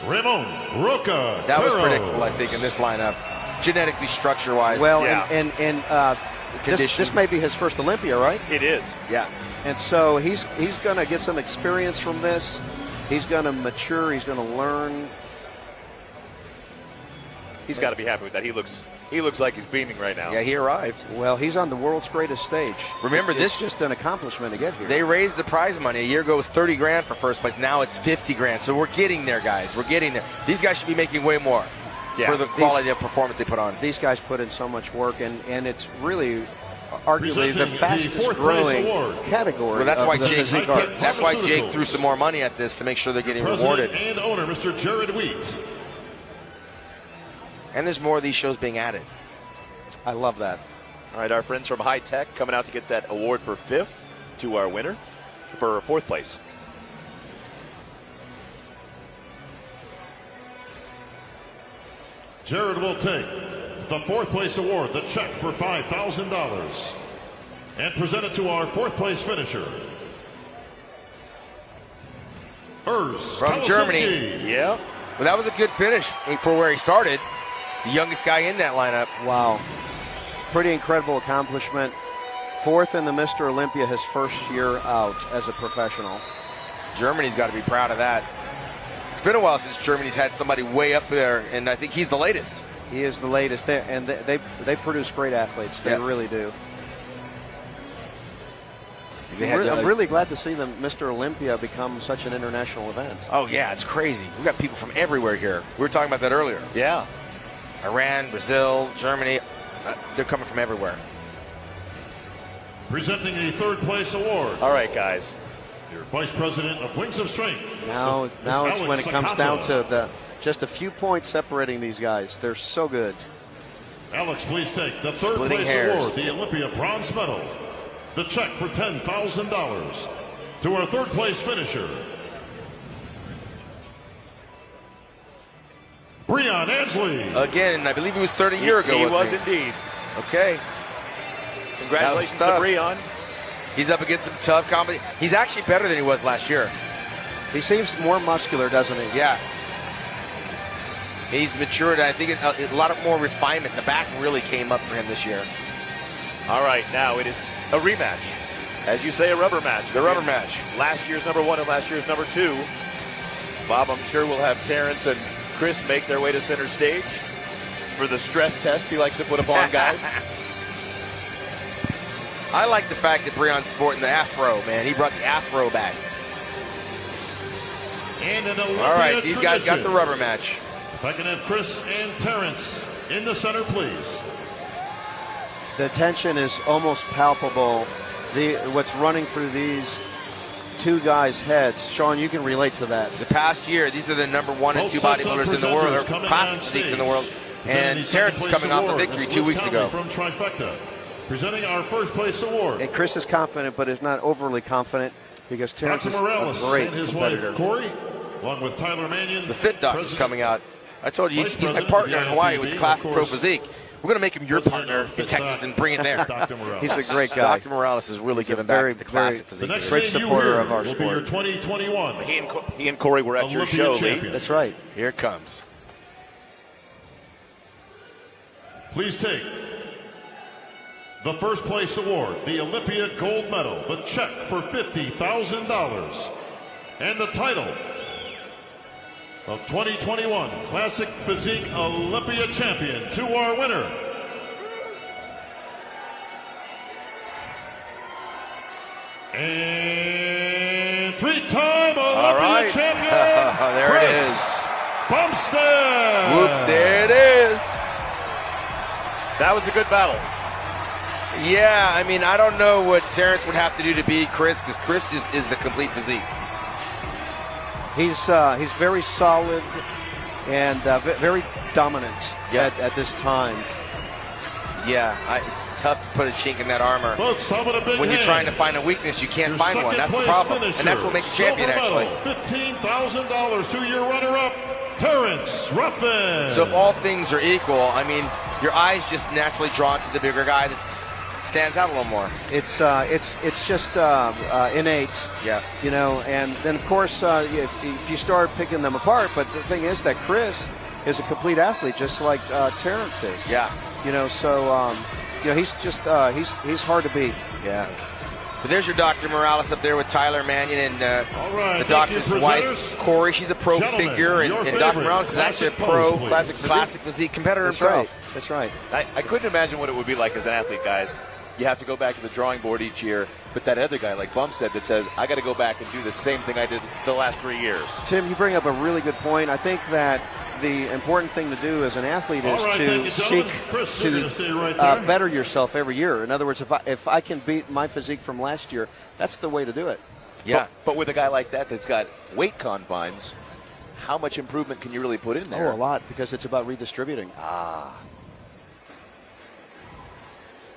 Ramon Roca. That was predictable, I think, in this lineup, genetically, structure-wise. Well, yeah. This may be his first Olympia, right? It is. Yeah. And so he's going to get some experience from this. He's going to mature. He's going to learn. He's got to be happy with that. He looks like he's beaming right now. Yeah, he arrived. Well, he's on the world's greatest stage. Remember, It's just an accomplishment to get here. They raised the prize money. A year ago it was 30 grand for first place. Now it's 50 grand. So we're getting there, guys. We're getting there. These guys should be making way more for the quality of performance they put on. These guys put in so much work, and it's really arguably the fastest growing category. Well, that's of why the Jake. physique art. That's why Jake threw some more money at this to make sure they're getting rewarded. President and owner, Mr. Jared Wheat. And there's more of these shows being added. I love that. All right, our friends from High Tech coming out to get that award for 5th to our winner for 4th place. Jared will take the 4th place award, the check for $5,000, and present it to our 4th place finisher, From Germany. Yeah. Well, that was a good finish for where he started. The youngest guy in that lineup. Wow. Pretty incredible accomplishment. 4th in the Mr. Olympia his first year out as a professional. Germany's got to be proud of that. It's been a while since Germany's had somebody way up there, and I think he's the latest. He is the latest, and they produce great athletes. They really do. I'm really glad to see the Mr. Olympia become such an international event. Oh, yeah, it's crazy. We've got people from everywhere here. We were talking about that earlier. Yeah. Iran, Brazil, Germany, they're coming from everywhere. Presenting the 3rd place award. All right, guys. Your Vice President of Wings of Strength. Now it's when it comes down to just a few points separating these guys. They're so good. Alex, please take the 3rd place award, the Olympia bronze medal, the check for $10,000 to our 3rd place finisher, Breon Ansley. Again, I believe he was 30 years ago. He was indeed. Okay. Congratulations to Breon. He's up against some tough competition. He's actually better than he was last year. He seems more muscular, doesn't he? Yeah. He's matured. I think a lot of more refinement. The back really came up for him this year. All right, now it is a rematch. As you say, a rubber match. The rubber match. Last year's number 1 and last year's number 2. Bob, I'm sure we'll have Terrence and Chris make their way to center stage for the stress test he likes to put upon guys. I like the fact that Breon's sporting the afro, man. He brought the afro back. And an Olympia all right, these guys got the rubber match. If I can have Chris and Terrence in the center, please. The tension is almost palpable. What's running through these two guys' heads. Sean, you can relate to that. The past year, these are the number 1 and 2 bodybuilders in the world, or classic physiques in the world. And Terrence is coming off a victory 2 weeks ago. From Trifecta, presenting our 1st place award. And Chris is confident, but is not overly confident because Terrence is a great and his competitor. wife Corey, along with Tyler Mannion. The Fit Doc is coming out. I told you, he's my partner in Hawaii with the Classic Pro Physique. We're going to make him your partner in Texas and bring it there. He's a great guy. Dr. Morales is really giving back to the Classic Physique. The next great supporter of our sport. Will be your 2021. He and Corey were at your show, Lee. That's right. Here it comes. Please take the 1st place award, the Olympia gold medal, the check for $50,000, and the title of 2021 Classic Physique Olympia champion to our winner, and 3-time Olympia champion. There Chris it is. Bumstead. Whoop, there it is. That was a good battle. Yeah, I mean, I don't know what Terrence would have to do to beat Chris, because Chris just is the complete physique. He's very solid and very dominant at this time. Yeah, it's tough to put a chink in that armor. Folks, when you're trying to find a weakness, you can't find one. That's the problem. Finisher, and that's what makes a champion, actually. $15,000 to your runner-up, Terrence Ruffin. So if all things are equal, I mean, your eyes just naturally drawn to the bigger guy that's stands out a little more. It's just innate. Yeah. You know, and then of course if you start picking them apart, but the thing is that Chris is a complete athlete, just like Terrence is. Yeah. You know, so you know, he's just he's hard to beat. Yeah. So there's your Dr. Morales up there with Tyler Mannion and All right, the thank you, doctor's presenters. wife, Corey. She's a pro Gentlemen, figure, your and favorite Dr. Morales is actually a classic pro pose, please. classic physique competitor That's himself. right. That's right. I couldn't imagine what it would be like as an athlete, guys. You have to go back to the drawing board each year, but that other guy like Bumstead that says, I got to go back and do the same thing I did the last 3 years. Tim, you bring up a really good point. I think that the important thing to do as an athlete is All right, to thank you, seek gentlemen. Chris, you're gonna stay right to there. better yourself every year. In other words, if I can beat my physique from last year, that's the way to do it. Yeah. But with a guy like that that's got weight confines, how much improvement can you really put in there? Oh, a lot, because it's about redistributing. Ah.